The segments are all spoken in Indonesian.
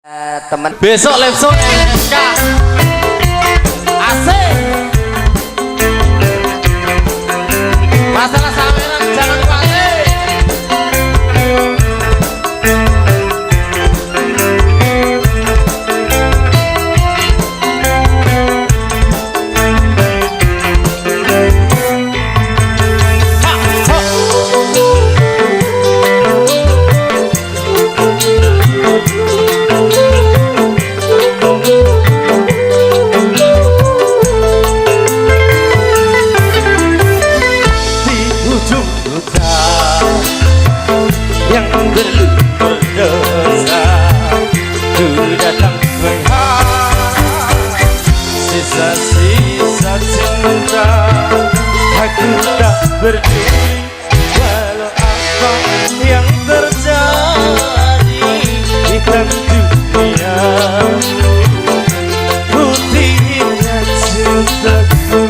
Temen besok langsung NSK asik masalah saweran jangan lupa berdosa ku datang mengharap sisa-sisa cinta aku tak berdiri walau apa yang terjadi di dalam dunia putihnya cintaku.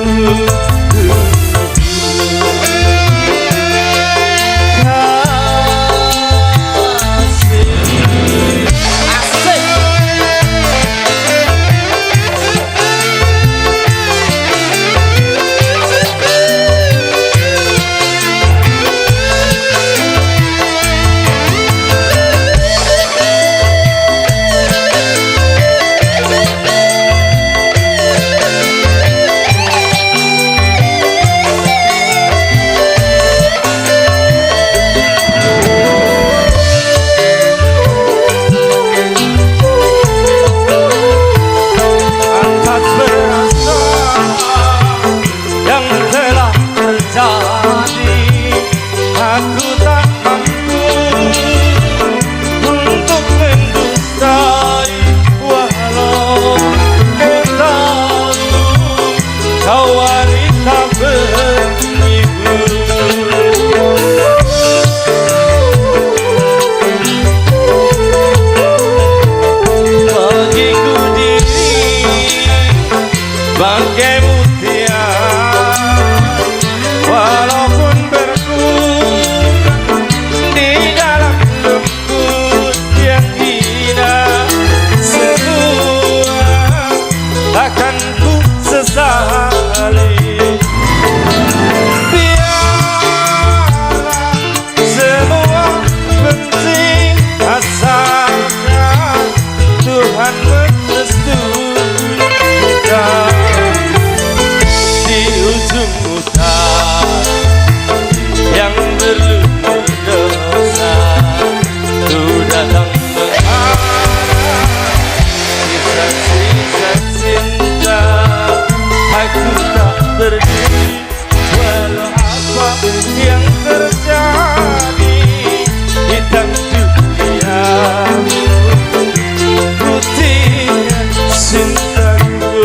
Aku tak mampu untuk mendustai walau kau tahu kau wanita beribu. Bagiku diri bagai mutiara walaupun takkan ku sesali. Biarlah semua benci asalkan Tuhan merestui kita di ujung utara yang berlumur dosa ku datang aku tak berdiri walau apa yang terjadi di dalam dunia putihnya cintaku.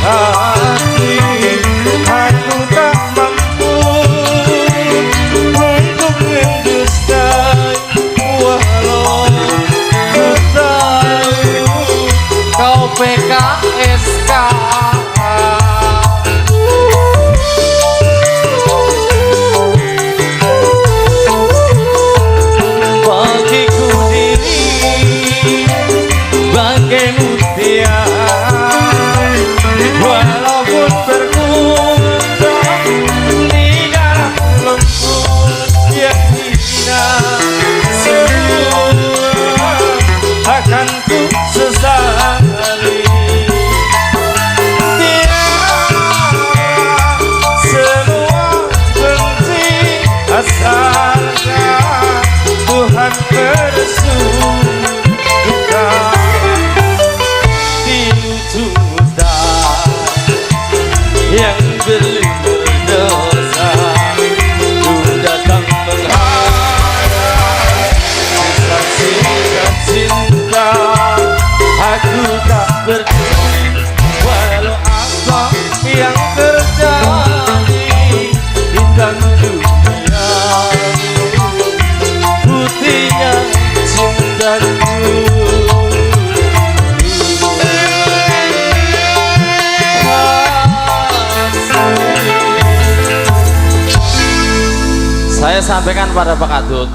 Hati aku tak mampu untuk mendustai walau ku tahu kau PKSK. Bagiku diri bagai mutiara walaupun berguna di dalam lembut yang hina semua akan ku sesali. yang terjadi di dalam dunia, putihnya cintaku. Saya sampaikan pada Pak Kadut,